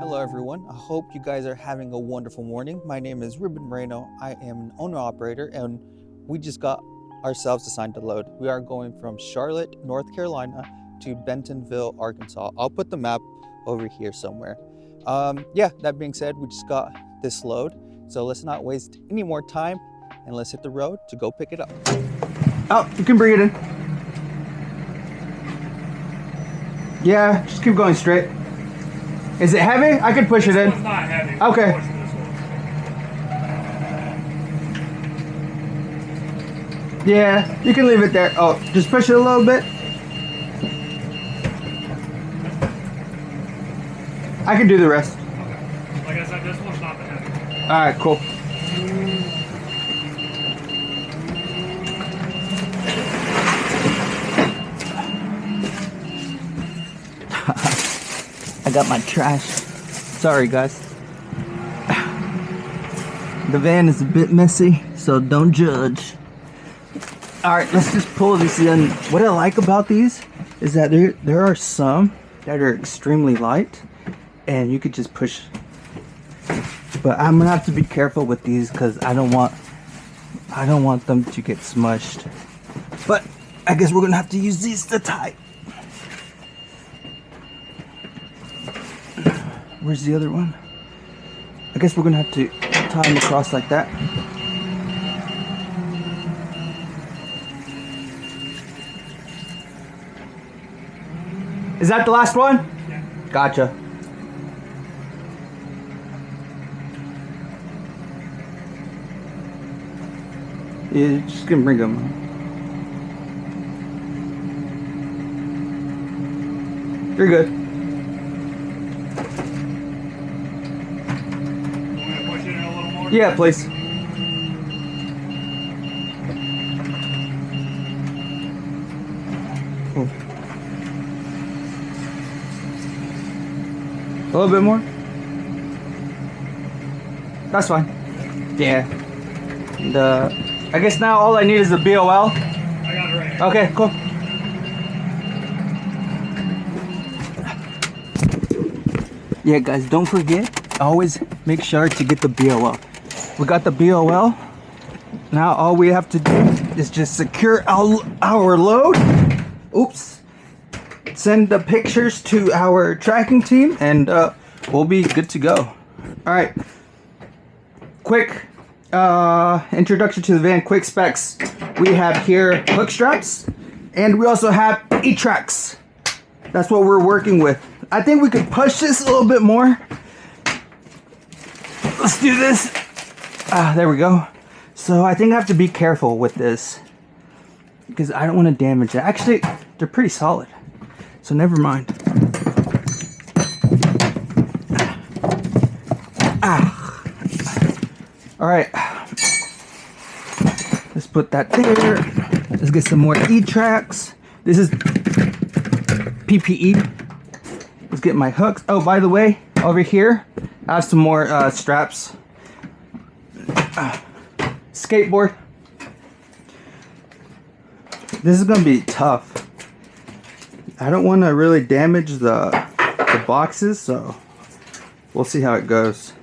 Hello, everyone. I hope you guys are having a wonderful morning. My name is Ruben Moreno. I am an owner operator, and we just got ourselves assigned to load. We are going from Charlotte, North Carolina to Bentonville, Arkansas. I'll put the map over here somewhere. That being said, we just got this load. So let's not waste any more time and let's hit the road to go pick it up. Oh, you can bring it in. Yeah, just keep going straight. Is it heavy? I could push it in. It's not heavy. Okay. Push this one. Yeah, you can leave it there. Oh, just push it a little bit. I can do the rest. Okay. Like I said, this one's not the heavy. Alright, cool. I got my trash. Sorry, guys. The van is a bit messy, so don't judge. Alright, let's just pull these in. What I like about these is that there are some that are extremely light, and you could just push. But I'm gonna have to be careful with these because I don't want them to get smushed. But I guess we're gonna have to use these to tie. Where's the other one? I guess we're gonna have to tie them across like that. Is that the last one? Yeah. Gotcha. Yeah, just gonna bring them. You're good. You want to push it in a little more? Yeah, please. Cool. A little bit more. That's fine. Yeah. And, I guess now all I need is the BOL. I got it right here. Okay, cool. Yeah, guys, don't forget, always make sure to get the BOL. We got the BOL. Now all we have to do is just secure our load. Oops. Send the pictures to our tracking team, and we'll be good to go. All right. Quick introduction to the van, quick specs. We have here hook straps, and we also have E-tracks. That's what we're working with. I think we could push this a little bit more. Let's do this. There we go. So I think I have to be careful with this because I don't want to damage it. Actually, they're pretty solid, so never mind. All right, let's put that there. Let's get some more E-tracks. This is PPE. Let's get my hooks. Oh, by the way, over here, I have some more straps. Skateboard. This is gonna be tough. I don't want to really damage the boxes, so we'll see how it goes.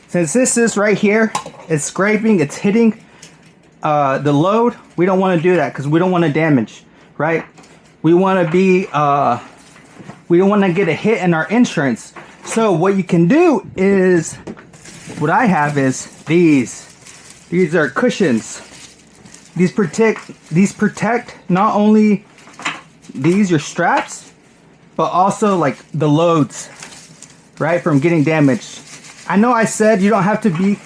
Since this is right here, it's scraping, it's hitting the load, we don't want to do that because we don't want to damage, right? We want to be, we don't want to get a hit in our insurance. So what you can do is, what I have is these. These are cushions. These protect not only your straps, but also like the loads, right, from getting damaged. I know I said you don't have to be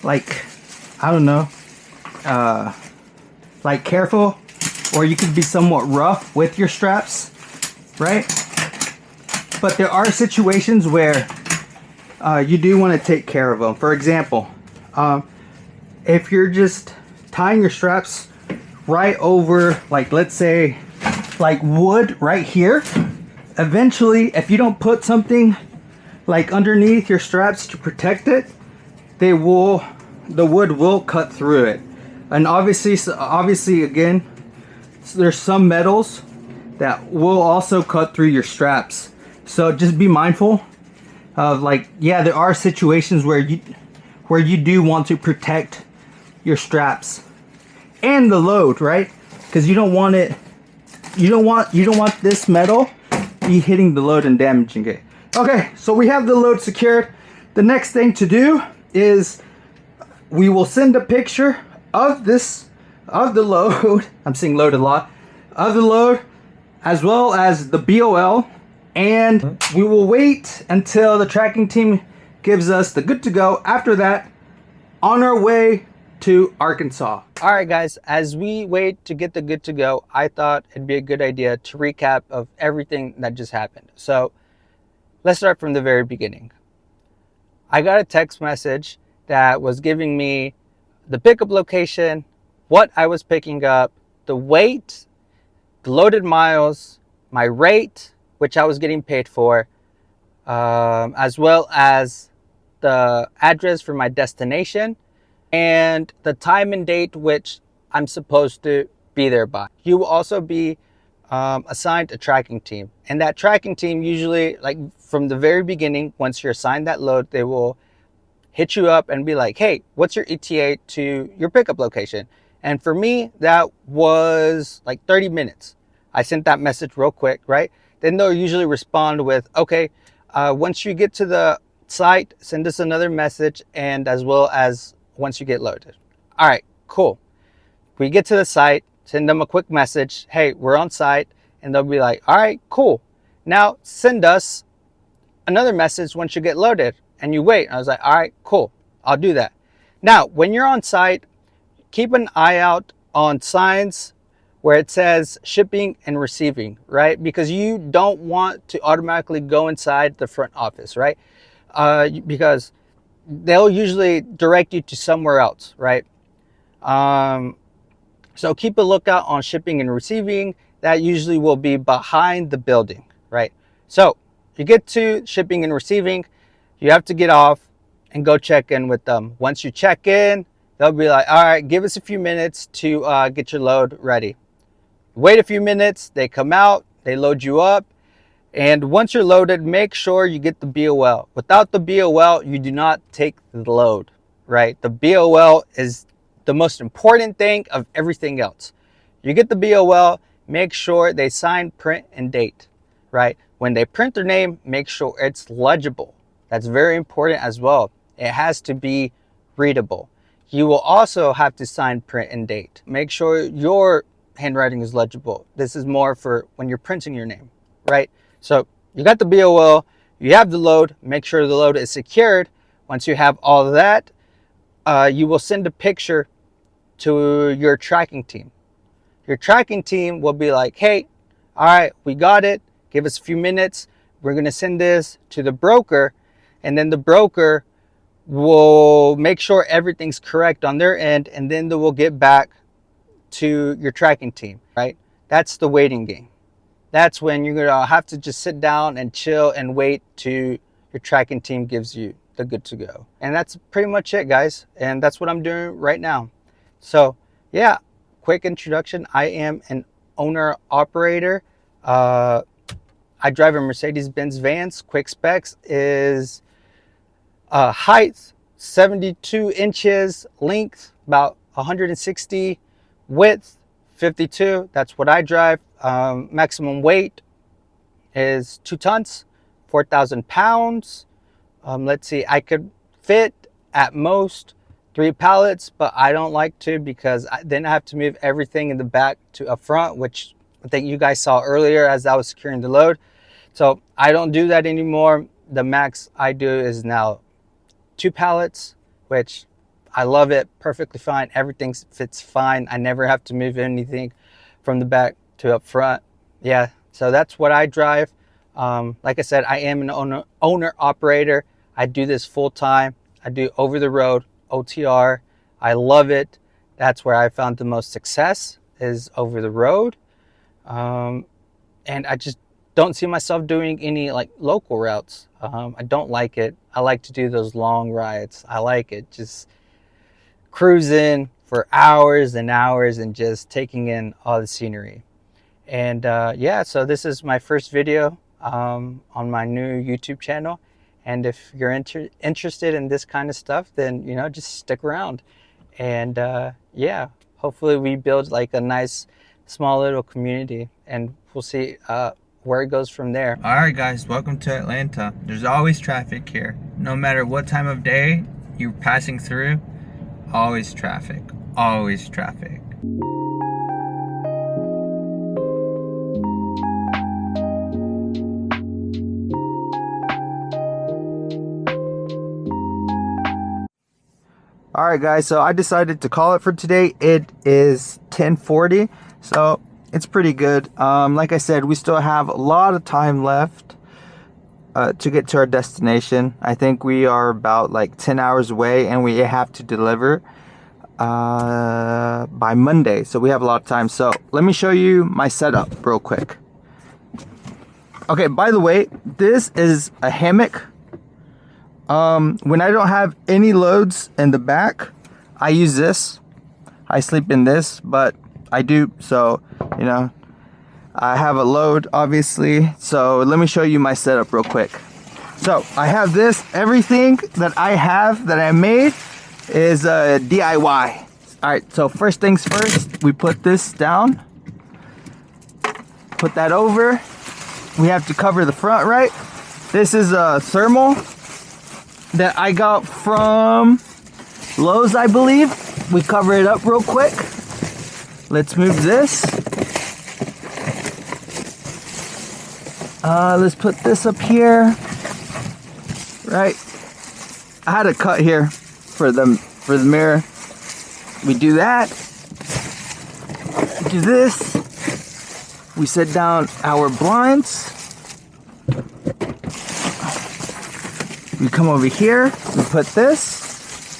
like, I don't know, like careful, or you could be somewhat rough with your straps, right? But there are situations where you do want to take care of them. For example, if you're just tying your straps right over, like, let's say, like wood right here, eventually, if you don't put something like underneath your straps to protect it, the wood will cut through it. And obviously again, there's some metals that will also cut through your straps. So just be mindful of, like, yeah, there are situations where you do want to protect your straps and the load, right? Because you don't want this metal be hitting the load and damaging it. Okay, so we have the load secured. The next thing to do is we will send a picture of the load. I'm saying load a lot. Of the load, as well as the BOL, and we will wait until the tracking team gives us the good to go. After that, on our way to Arkansas. All right, guys, as we wait to get the good to go, I thought it'd be a good idea to recap of everything that just happened. So let's start from the very beginning. I got a text message that was giving me the pickup location, what I was picking up, the weight, the loaded miles, my rate, which I was getting paid for, as well as the address for my destination, and the time and date which I'm supposed to be there by. You will also be assigned a tracking team. And that tracking team usually, like from the very beginning, once you're assigned that load, they will hit you up and be like, hey, what's your ETA to your pickup location? And for me, that was like 30 minutes. I sent that message real quick, right? Then they'll usually respond with, okay, once you get to the site, send us another message, and as well as once you get loaded. All right, cool. We get to the site, send them a quick message, hey, we're on site, and they'll be like, all right, cool. Now send us another message once you get loaded, and you wait. And I was like, all right, cool, I'll do that. Now, when you're on site, keep an eye out on signs where it says shipping and receiving, right? Because you don't want to automatically go inside the front office, right? Because they'll usually direct you to somewhere else, right? So keep a lookout on shipping and receiving. That usually will be behind the building, right? So you get to shipping and receiving, you have to get off and go check in with them. Once you check in, they'll be like, all right, give us a few minutes to get your load ready. Wait a few minutes, they come out, they load you up. And once you're loaded, make sure you get the BOL. Without the BOL, you do not take the load, right? The BOL is the most important thing of everything else. You get the BOL, make sure they sign, print, and date, right? When they print their name, make sure it's legible. That's very important as well. It has to be readable. You will also have to sign, print, and date. Make sure your handwriting is legible. This is more for when you're printing your name, right? So you got the BOL, you have the load, make sure the load is secured. Once you have all of that, you will send a picture to your tracking team. Your tracking team will be like, hey, all right, we got it. Give us a few minutes. We're going to send this to the broker, and then the broker will make sure everything's correct on their end, and then they will get back to your tracking team, right? That's the waiting game. That's when you're gonna have to just sit down and chill and wait till your tracking team gives you the good to go. And that's pretty much it, guys. And that's what I'm doing right now. So yeah, quick introduction. I am an owner operator. I drive a Mercedes-Benz Vans. Quick specs is height 72 inches length, about 160 width, 52. That's what I drive. Maximum weight is 2 tons, 4,000 pounds. Let's see, I could fit at most 3 pallets, but I don't like to, because then I have to move everything in the back to up front, which I think you guys saw earlier as I was securing the load. So I don't do that anymore. The max I do is now 2 pallets, which I love it, perfectly fine. Everything fits fine. I never have to move anything from the back to up front. Yeah, so that's what I drive. Like I said, I am an owner operator. I do this full time. I do over the road, OTR. I love it. That's where I found the most success, is over the road. And I just don't see myself doing any like local routes. I don't like it. I like to do those long rides. I like it, just cruising for hours and hours and just taking in all the scenery. And yeah, so this is my first video on my new YouTube channel. And if you're interested in this kind of stuff, then, you know, just stick around. And yeah, hopefully we build like a nice small little community, and we'll see where it goes from there. All right, guys, welcome to Atlanta. There's always traffic here. No matter what time of day you're passing through, always traffic, always traffic. All right, guys, so I decided to call it for today. It is 10:40, so it's pretty good. Like I said, we still have a lot of time left to get to our destination. I think we are about like 10 hours away, and we have to deliver by Monday, so we have a lot of time. So let me show you my setup real quick. Okay, by the way, this is a hammock. When I don't have any loads in the back, I use this. I sleep in this, but I do, so, you know, I have a load, obviously. So let me show you my setup real quick. So I have this. Everything that I have that I made is DIY. All right, so first things first, we put this down. Put that over. We have to cover the front, right? This is a thermal that I got from Lowe's, I believe. We cover it up real quick. Let's move this. Let's put this up here. Right. I had a cut here for the mirror. We do that. We do this. We set down our blinds. We come over here, we put this,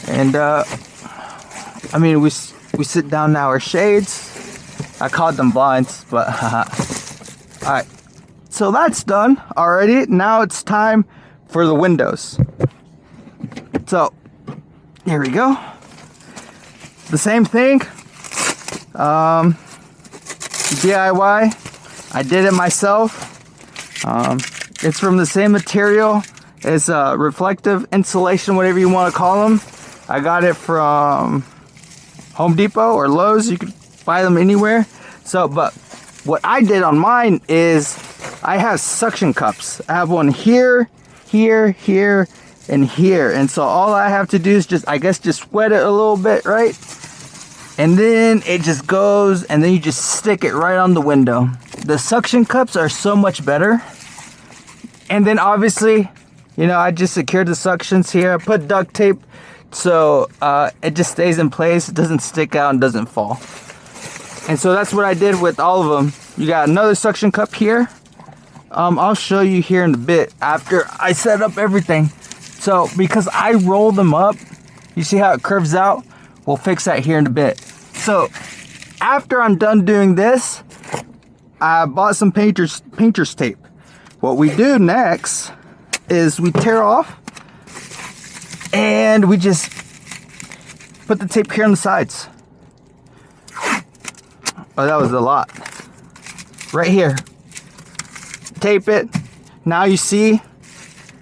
and I mean, we sit down our shades. I called them blinds, but all right. So that's done already. Now it's time for the windows. So here we go. The same thing. DIY. I did it myself. It's from the same material. It's reflective insulation, whatever you want to call them. I got it from Home Depot or Lowe's. You can buy them anywhere. So, but what I did on mine is I have suction cups. I have one here, here, here, and here. And so all I have to do is just, I guess, just wet it a little bit, right? And then it just goes, and then you just stick it right on the window. The suction cups are so much better. And then obviously, you know, I just secured the suctions here. I put duct tape so it just stays in place. It doesn't stick out and doesn't fall. And so that's what I did with all of them. You got another suction cup here. I'll show you here in a bit after I set up everything. So because I roll them up, you see how it curves out? We'll fix that here in a bit. So after I'm done doing this, I bought some painter's tape. What we do next is we tear off and we just put the tape here on the sides. Oh, that was a lot. Right here. Tape it. Now you see it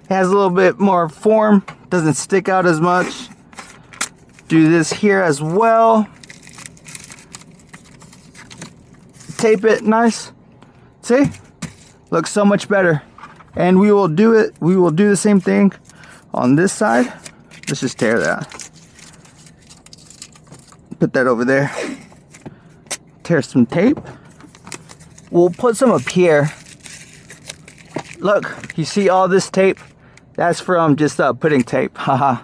has a little bit more form. doesn't stick out as much. Do this here as well. Tape it nice. See? Looks so much better. And we will do the same thing on this side. Let's just tear that. Put that over there. Tear some tape. We'll put some up here. Look, you see all this tape? That's from just putting tape. Haha.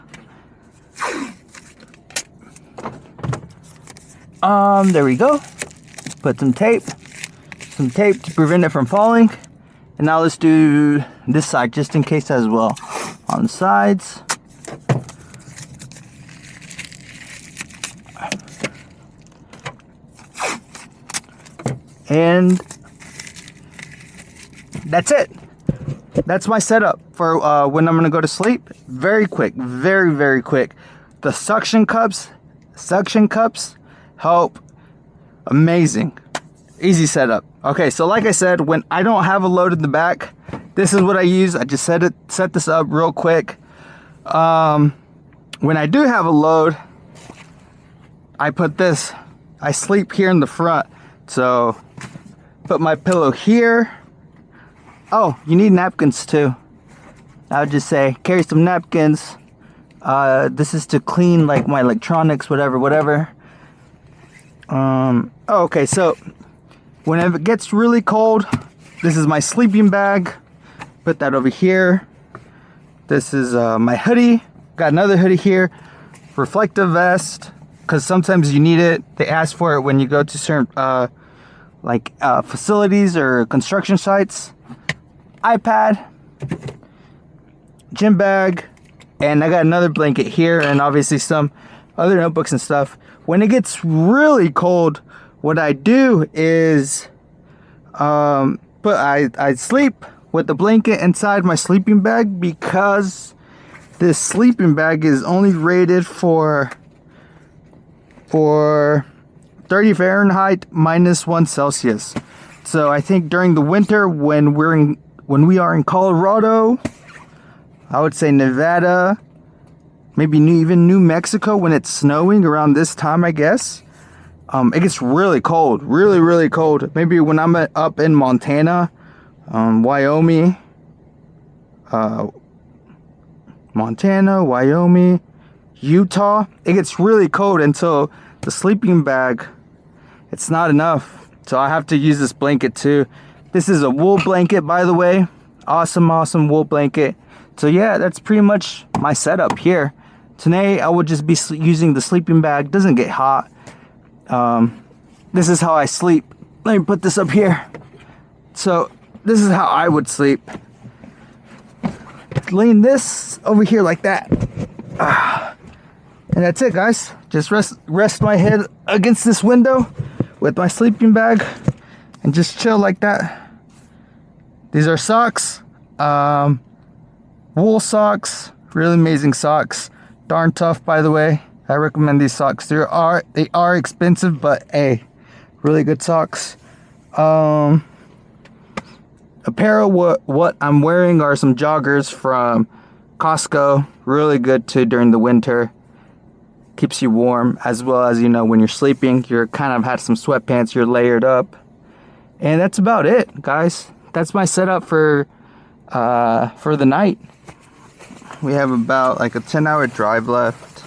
There we go. Put some tape to prevent it from falling. And now let's do this side just in case as well. On the sides. And that's it. That's my setup for when I'm gonna go to sleep. Very quick, very quick. The suction cups help. Amazing. Easy setup. Okay, so like I said, when I don't have a load in the back, this is what I use. I just set this up real quick. When I do have a load, I put this. I sleep here in the front. So put my pillow here. Oh, you need napkins too. I would just say carry some napkins. This is to clean like my electronics, whatever. Okay, so whenever it gets really cold, this is my sleeping bag. Put that over here. This is my hoodie. Got another hoodie here. Reflective vest, because sometimes you need it. They ask for it when you go to certain facilities or construction sites. iPad, gym bag, and I got another blanket here, and obviously some other notebooks and stuff. When it gets really cold, what I do is I sleep with the blanket inside my sleeping bag, because this sleeping bag is only rated for 30 Fahrenheit -1 Celsius. So I think during the winter, when we are in Colorado, I would say Nevada, maybe even New Mexico, when it's snowing around this time, I guess, it gets really cold, really cold. Maybe when I'm up in Montana, Wyoming, Utah, it gets really cold until the sleeping bag, it's not enough. So I have to use this blanket too. This is a wool blanket, by the way. Awesome wool blanket. So yeah, that's pretty much my setup here. Today I would just be using the sleeping bag. Doesn't get hot. This is how I sleep. Let me put this up here. So this is how I would sleep. Lean this over here like that. And that's it, guys. Just rest my head against this window with my sleeping bag and just chill like that. These are socks, wool socks, really amazing socks. Darn tough, by the way. I recommend these socks. They are expensive, but hey, really good socks. Apparel, what I'm wearing are some joggers from Costco. Really good too during the winter. Keeps you warm, as well as, you know, when you're sleeping, you're kind of had some sweatpants, you're layered up. And that's about it, guys. That's my setup for the night. We have about like a 10-hour drive left.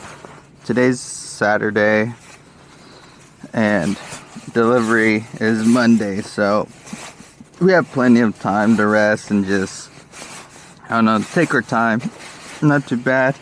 Today's Saturday, and delivery is Monday, so we have plenty of time to rest and just, I don't know, take our time. Not too bad.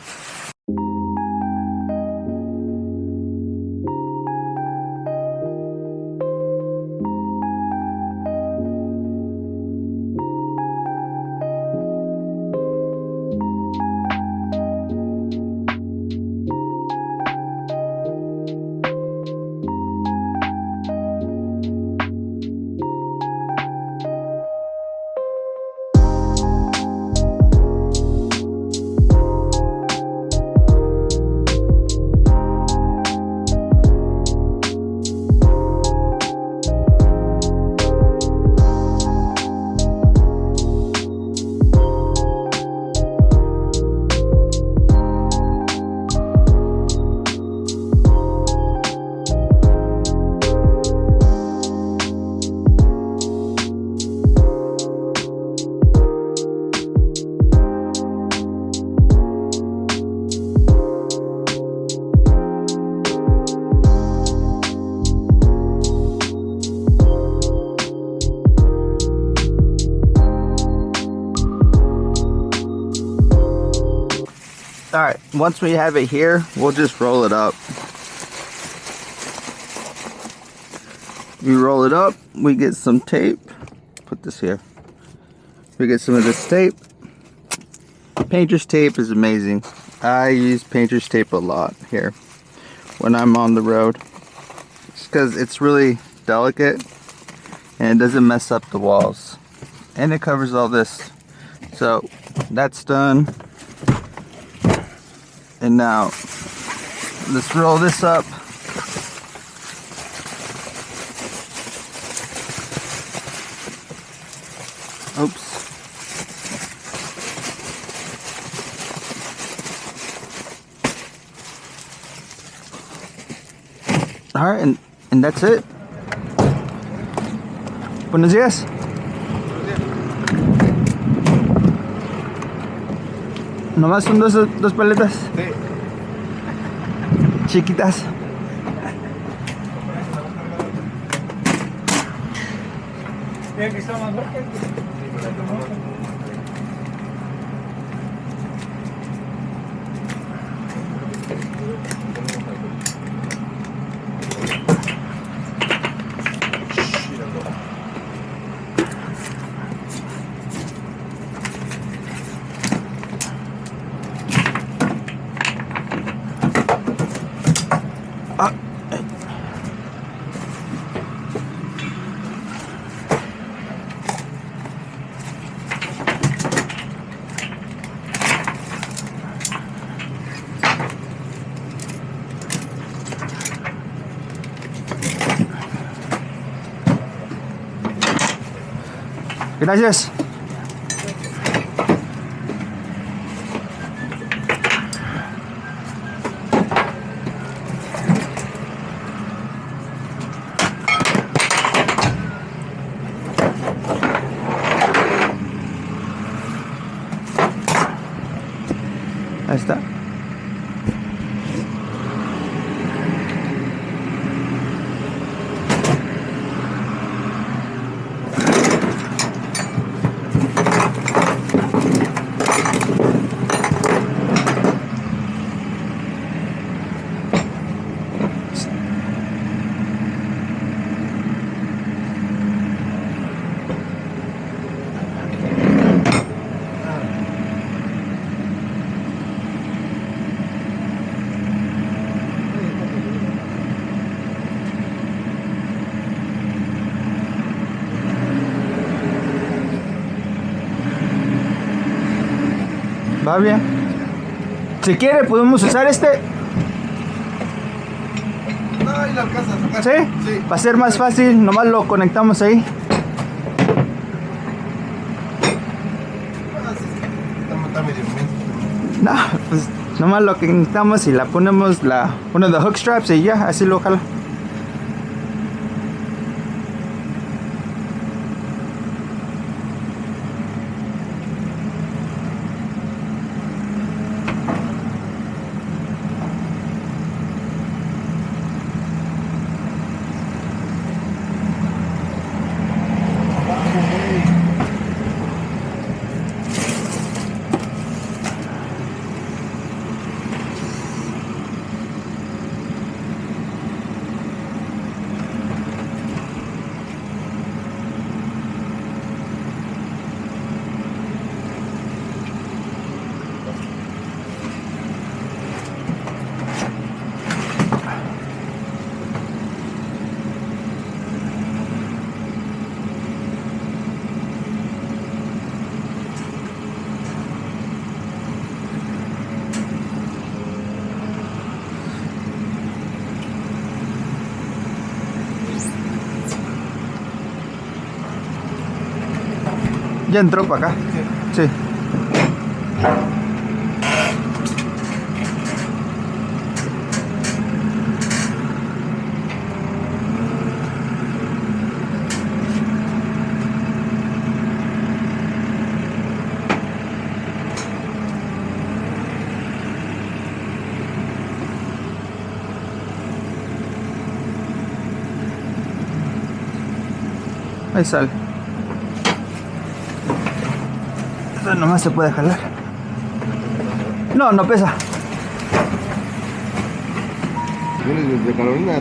All right, once we have it here, we'll just roll it up. We roll it up, we get some tape. Put this here. We get some of this tape. Painter's tape is amazing. I use painter's tape a lot here when I'm on the road. It's because it's really delicate and it doesn't mess up the walls. And it covers all this. So that's done. And now let's roll this up. Oops. All right, and that's it. Buenos días. Nomás son dos paletas. Sí. Chiquitas. Gracias. Ahí está. Va bien. Si quiere podemos usar este. No, ahí la alcanza a sacar. ¿Sí? Sí. Va a ser más fácil, nomás lo conectamos ahí. Ah, sí, sí. Está medio inmenso. No, pues nomás lo conectamos y la ponemos uno de hook straps y ya, así lo jala. Ya entró para acá. Sí. Ahí sale. Esto nomás se puede jalar. No, no pesa. Vienes desde Carolina,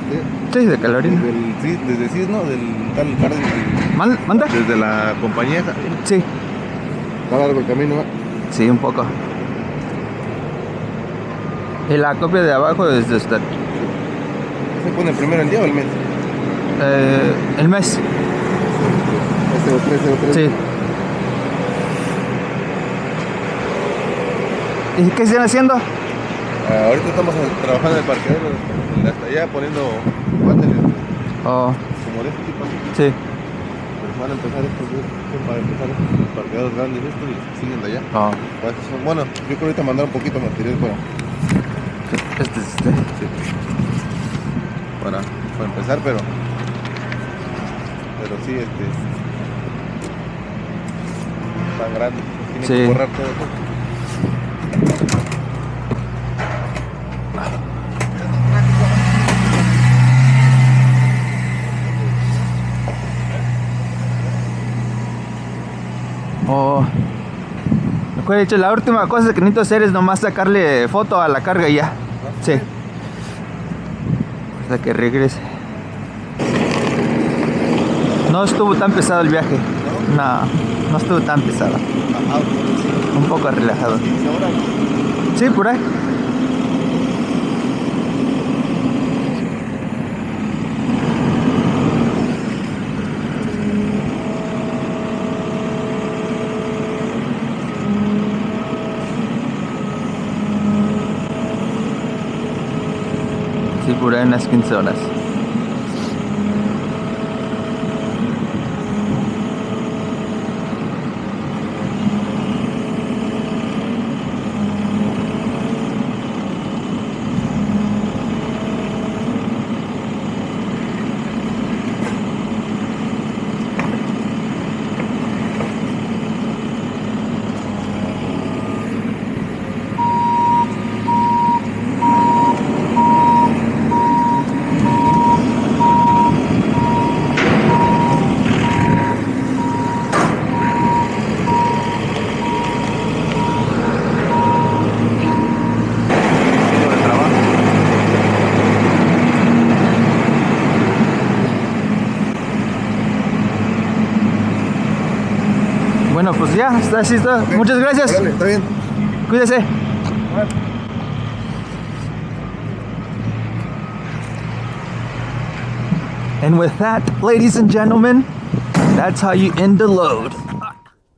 Sí, de Carolina. desde Cisno, del tal Cárdenas. ¿Manda? Desde la compañía. Sí. Está largo el camino, ¿eh? Sí, un poco. Y la copia de abajo es de usted. ¿Se pone primero el día o el mes? El mes. SO3. Sí. ¿Y qué están haciendo? Ahorita estamos trabajando en el parqueadero de hasta allá poniendo paneles Oh, como de este tipo. sí. Pero van a empezar estos para empezar estos parqueaderos grandes estos y siguen de allá. Oh. Bueno, yo creo que ahorita mandar un poquito de material Este es este. para empezar, pero sí, tan grande. Tienen Sí. que borrar todo. Oh. Mejor dicho, la última cosa que necesito hacer es nomás sacarle foto a la carga y ya. Sí. Hasta que regrese. No estuvo tan pesado el viaje. No estuvo tan pesado. Un poco relajado. Sí, por ahí. Sí, por ahí unas 15 horas. Bueno, pues ya, está así está. Ok. Muchas gracias. Órale, está bien. Cuídese. And with that, ladies and gentlemen, that's how you end the load.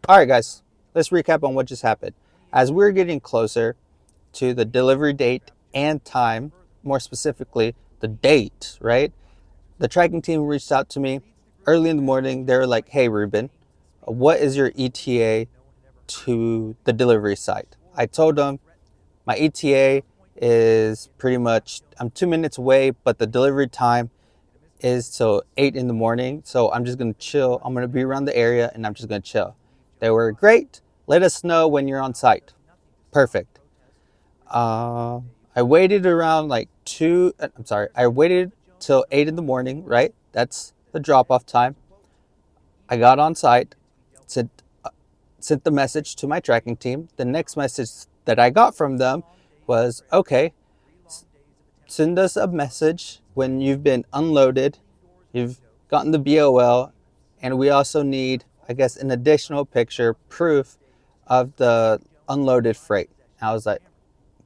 All right, guys, let's recap on what just happened. As we're getting closer to the delivery date and time, more specifically, the date, right? The tracking team reached out to me early in the morning. They were like, hey, Ruben, what is your ETA to the delivery site? I told them my ETA is pretty much, I'm 2 minutes away, but the delivery time is till 8 in the morning. So I'm just going to chill. I'm going to be around the area and I'm just going to chill. They were great. Let us know when you're on site. Perfect. I waited around like I waited till 8 in the morning, right? That's the drop off time. I got on site, sent the message to my tracking team. The next message that I got from them was, okay, send us a message when you've been unloaded, you've gotten the BOL, and we also need, I guess, an additional picture proof of the unloaded freight. And I was like,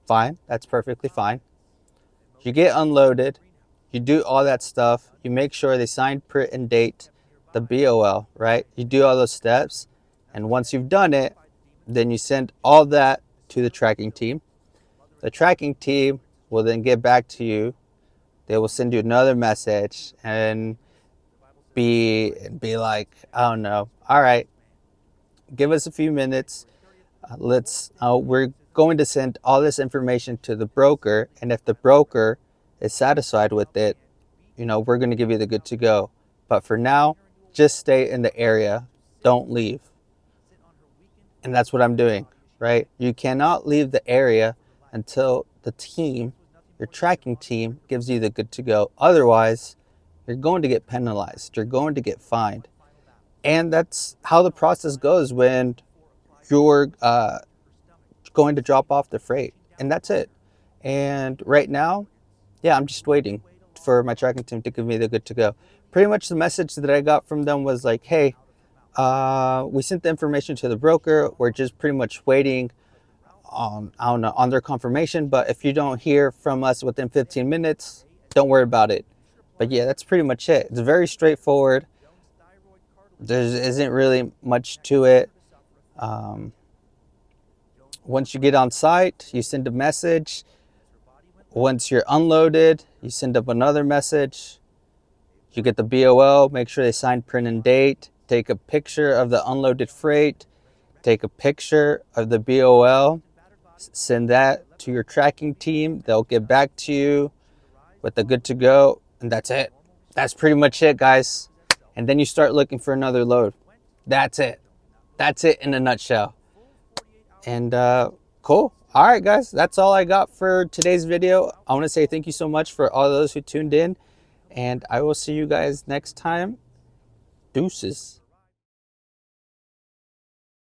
fine, that's perfectly fine. You get unloaded, you do all that stuff, you make sure they sign, print, and date the BOL, right? You do all those steps, and once you've done it, then you send all that to the tracking team. The tracking team will then get back to you. They will send you another message and be like, I don't know, all right, give us a few minutes. We're going to send all this information to the broker, and if the broker is satisfied with it, we're going to give you the good to go. But for now, just stay in the area. Don't leave. And that's what I'm doing, right? You cannot leave the area until the team, your tracking team, gives you the good to go. Otherwise, you're going to get penalized. You're going to get fined. And that's how the process goes when you're going to drop off the freight. and that's it. And right now, yeah, I'm just waiting for my tracking team to give me the good to go. Pretty much the message that I got from them was like, hey, we sent the information to the broker. We're just pretty much waiting on their confirmation. But if you don't hear from us within 15 minutes, don't worry about it. But yeah, that's pretty much it. It's very straightforward. There isn't really much to it. Once you get on site, you send a message. Once you're unloaded, you send up another message. You get the BOL, make sure they sign print and date. Take a picture of the unloaded freight. Take a picture of the BOL. Send that to your tracking team. They'll get back to you with the good to go. And that's it. That's pretty much it, guys. And then you start looking for another load. That's it. That's it in a nutshell. And cool. All right, guys. That's all I got for today's video. I want to say thank you so much for all those who tuned in. And I will see you guys next time. Deuces.